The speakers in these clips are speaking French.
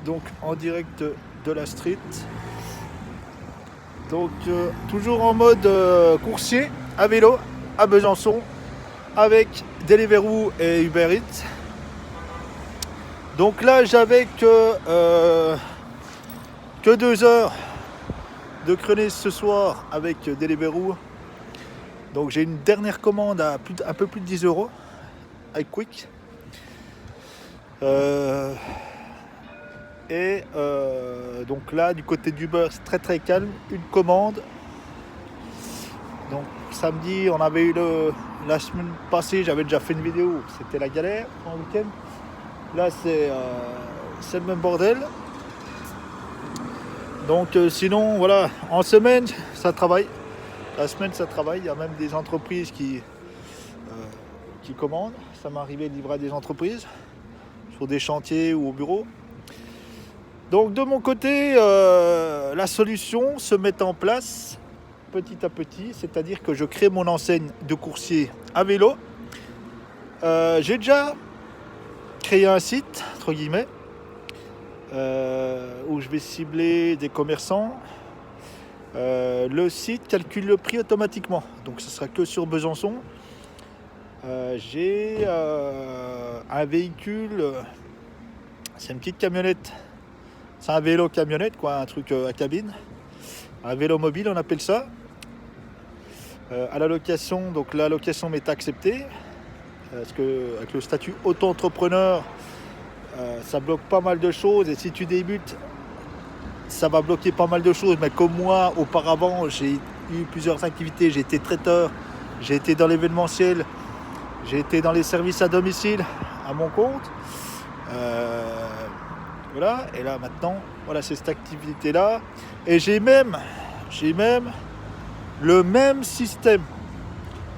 donc en direct de la street. Donc toujours en mode coursier à vélo à Besançon avec Deliveroo et Uber Eats. Donc là j'avais que 2 heures de créneau ce soir avec Deliveroo. Donc j'ai une dernière commande à un peu plus de 10 euros avec Quick. Donc là du côté d'Uber c'est très très calme, une commande. Donc samedi on avait eu la semaine passée j'avais déjà fait une vidéo, c'était la galère en week-end. Là c'est le même bordel. Donc sinon voilà, en semaine ça travaille. La semaine ça travaille, il y a même des entreprises qui commandent. Ça m'est arrivé de livrer à des entreprises sur des chantiers ou au bureau. Donc de mon côté, la solution se met en place petit à petit, c'est-à-dire que je crée mon enseigne de coursier à vélo. J'ai déjà créé un site, entre guillemets, où je vais cibler des commerçants. Le site calcule le prix automatiquement, donc ce sera que sur Besançon. J'ai un véhicule, c'est une petite camionnette, c'est un vélo camionnette quoi, un truc à cabine, un vélo mobile on appelle ça, à la location. Donc la location m'est acceptée parce que avec le statut auto-entrepreneur ça bloque pas mal de choses, et si tu débutes ça va bloquer pas mal de choses. Mais comme moi auparavant j'ai eu plusieurs activités, j'ai été traiteur, j'ai été dans l'événementiel, j'ai été dans les services à domicile à mon compte. Voilà, et là maintenant, voilà, c'est cette activité-là. Et j'ai même le même système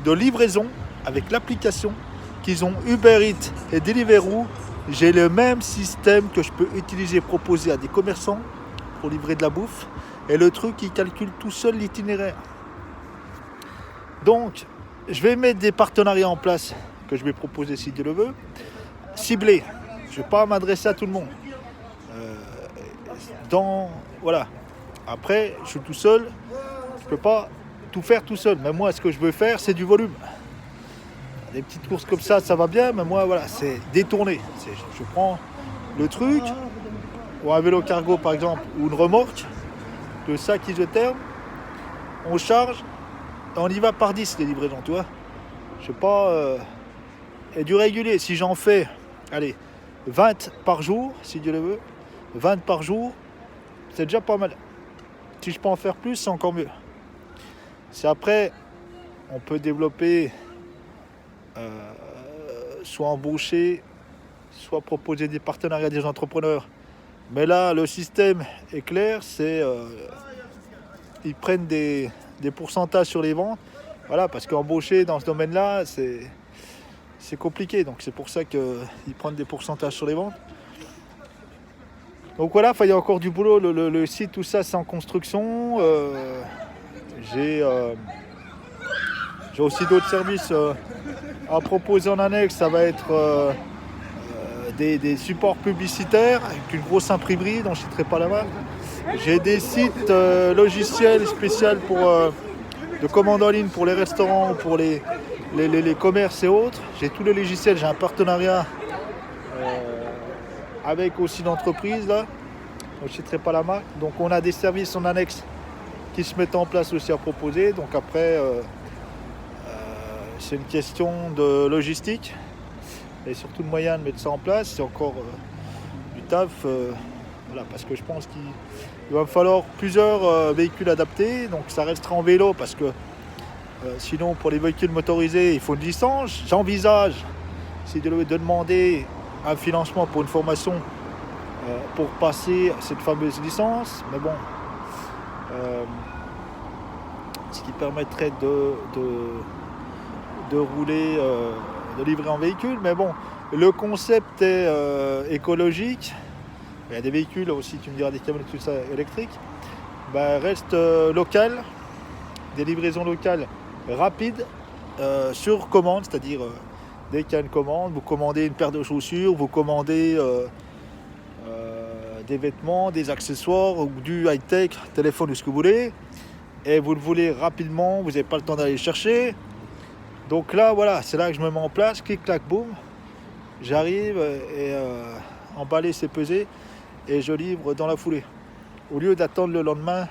de livraison avec l'application qu'ils ont Uber Eats et Deliveroo. J'ai le même système que je peux utiliser, proposer à des commerçants pour livrer de la bouffe. Et le truc, il calcule tout seul l'itinéraire. Donc, je vais mettre des partenariats en place que je vais proposer si Dieu le veut, ciblés. Je ne vais pas m'adresser à tout le monde. Voilà. Après, je suis tout seul, je ne peux pas tout faire tout seul. Mais moi, ce que je veux faire, c'est du volume. Des petites courses comme ça va bien, mais moi, voilà, c'est détourné. Je prends le truc, ou un vélo cargo par exemple, ou une remorque, le sac qui se terme, on charge, et on y va par 10 les livraisons, tu vois. Je sais pas. Et du régulier, si j'en fais, allez, 20 par jour, si Dieu le veut, 20 par jour, c'est déjà pas mal. Si je peux en faire plus, c'est encore mieux. Si après, on peut développer, soit embaucher, soit proposer des partenariats à des entrepreneurs. Mais là, le système est clair, c'est ils prennent des pourcentages sur les ventes. Voilà, parce qu'embaucher dans ce domaine-là, c'est compliqué. Donc c'est pour ça qu'ils prennent des pourcentages sur les ventes. Donc voilà, il y a encore du boulot. Le site, tout ça, c'est en construction. J'ai aussi d'autres services à proposer en annexe. Ça va être des supports publicitaires avec une grosse imprimerie dont je ne citerai pas la marque. J'ai des sites logiciels spéciaux de commandes en ligne pour les restaurants, pour les commerces et autres. J'ai tous les logiciels, j'ai un partenariat avec aussi d'entreprises là, je ne citerai pas la marque. Donc on a des services en annexe qui se mettent en place aussi à proposer. Donc après c'est une question de logistique et surtout de moyens de mettre ça en place. C'est encore du taf, voilà, parce que je pense qu'il va me falloir plusieurs véhicules adaptés. Donc ça restera en vélo parce que sinon pour les véhicules motorisés il faut une licence. J'envisage de demander un financement pour une formation pour passer cette fameuse licence, mais bon, ce qui permettrait de rouler, de livrer en véhicule. Mais bon, le concept est écologique. Il y a des véhicules aussi, tu me diras, des camionnettes tout ça électriques. Reste local, des livraisons locales rapides sur commande, c'est-à-dire dès qu'il y a une commande, vous commandez une paire de chaussures, vous commandez des vêtements, des accessoires ou du high-tech, téléphone ou ce que vous voulez, et vous le voulez rapidement, vous n'avez pas le temps d'aller le chercher. Donc là, voilà, c'est là que je me mets en place, clic, clac, boum, j'arrive et emballer, c'est pesé, et je livre dans la foulée. Au lieu d'attendre le lendemain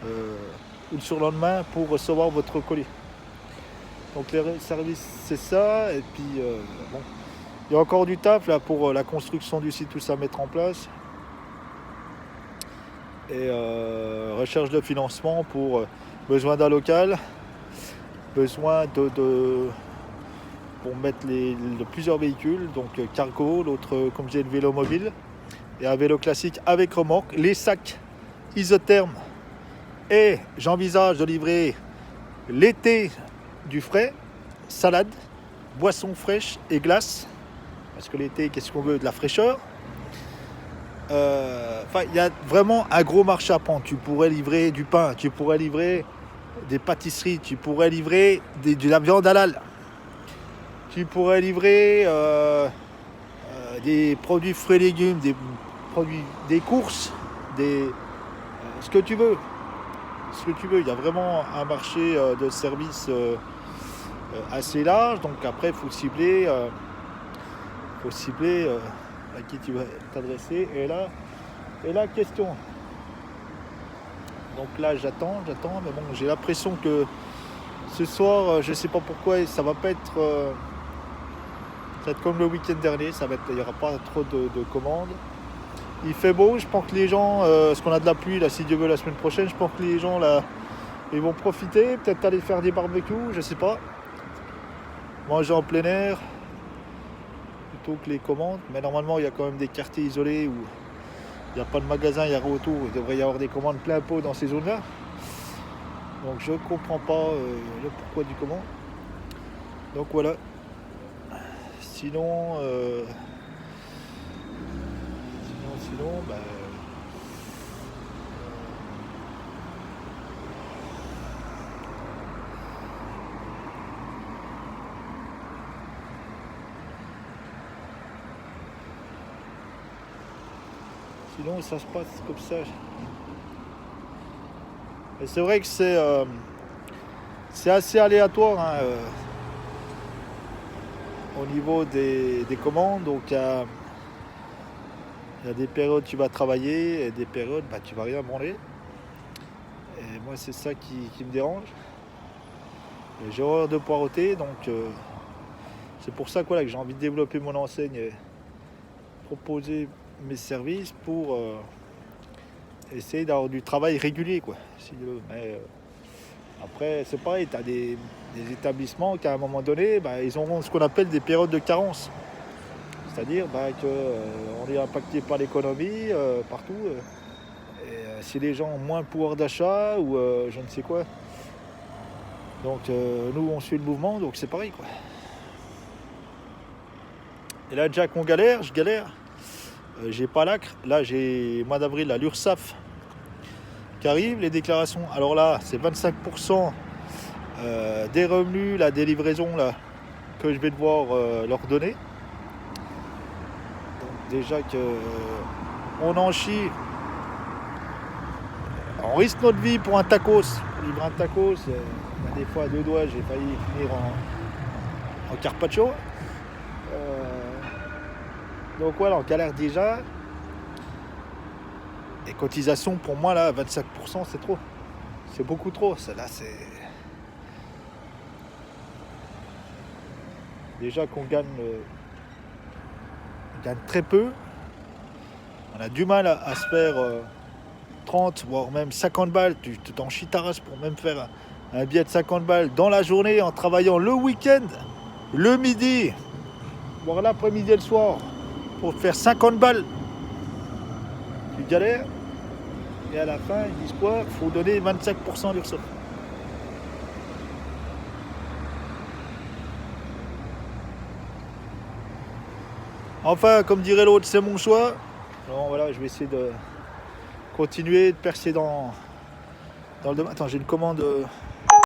ou le surlendemain pour recevoir votre colis. Donc les services, c'est ça, et puis bon, il y a encore du taf là pour la construction du site, tout ça à mettre en place. Et recherche de financement pour besoin d'un local, besoin pour mettre plusieurs véhicules, donc cargo, l'autre comme j'ai le vélo mobile et un vélo classique avec remorque, les sacs isothermes, et j'envisage de livrer l'été du frais, salade, boissons fraîches et glace, parce que l'été, qu'est-ce qu'on veut? De la fraîcheur. Il y a vraiment un gros marché à prendre. Tu pourrais livrer du pain, tu pourrais livrer des pâtisseries, tu pourrais livrer de la viande halal, tu pourrais livrer des produits fruits et légumes, des courses, ce que tu veux. Il y a vraiment un marché de services assez large. Donc après, il faut cibler à qui tu vas t'adresser. Et là, question. Donc là, j'attends, mais bon, j'ai l'impression que ce soir, je ne sais pas pourquoi, ça va pas être, ça va être comme le week-end dernier. Il n'y aura pas trop de commandes. Il fait beau, je pense que les gens, parce qu'on a de la pluie là, si Dieu veut, la semaine prochaine, je pense que les gens là, ils vont profiter, peut-être aller faire des barbecues, je sais pas. Manger en plein air, plutôt que les commandes. Mais normalement, il y a quand même des quartiers isolés où il n'y a pas de magasin, il y a autour, il devrait y avoir des commandes plein pot dans ces zones-là. Donc je comprends pas le pourquoi du comment. Donc voilà. Sinon, bah, sinon ça se passe comme ça. Et c'est vrai que c'est assez aléatoire hein, au niveau des commandes. Donc il y a des périodes où tu vas travailler et des périodes bah, tu vas rien branler. Et moi c'est ça qui me dérange. Et j'ai horreur de poireauter, donc c'est pour ça que j'ai envie de développer mon enseigne et proposer mes services pour essayer d'avoir du travail régulier quoi. Mais après c'est pareil, tu as des établissements qu'à un moment donné, bah, ils auront ce qu'on appelle des périodes de carence. C'est-à-dire qu'on est impacté par l'économie partout. Et si les gens ont moins de pouvoir d'achat ou je ne sais quoi. Donc nous on suit le mouvement, donc c'est pareil quoi. Et là déjà qu'on galère, je galère. J'ai pas l'acre. Là j'ai mois d'avril là, l'URSSAF qui arrive, les déclarations. Alors là c'est 25% des revenus, là, des livraisons là, que je vais devoir leur donner. Donc déjà que on en chie. On risque notre vie pour un tacos. Pour livrer un tacos, des fois à deux doigts j'ai failli finir en carpaccio. Donc voilà, on galère déjà. Et cotisation pour moi là, 25% c'est trop. C'est beaucoup trop. Là c'est. Déjà qu'on gagne très peu. On a du mal à se faire 30 voire même 50 balles. Tu t'en chies ta race pour même faire un billet de 50 balles dans la journée en travaillant le week-end, le midi, voire l'après-midi et le soir pour te faire 50 balles. Tu galères et à la fin ils disent quoi? Il faut donner 25% d'URSSAF. Enfin, comme dirait l'autre, c'est mon choix. Alors voilà, je vais essayer de continuer de percer dans le domaine. Attends, j'ai une commande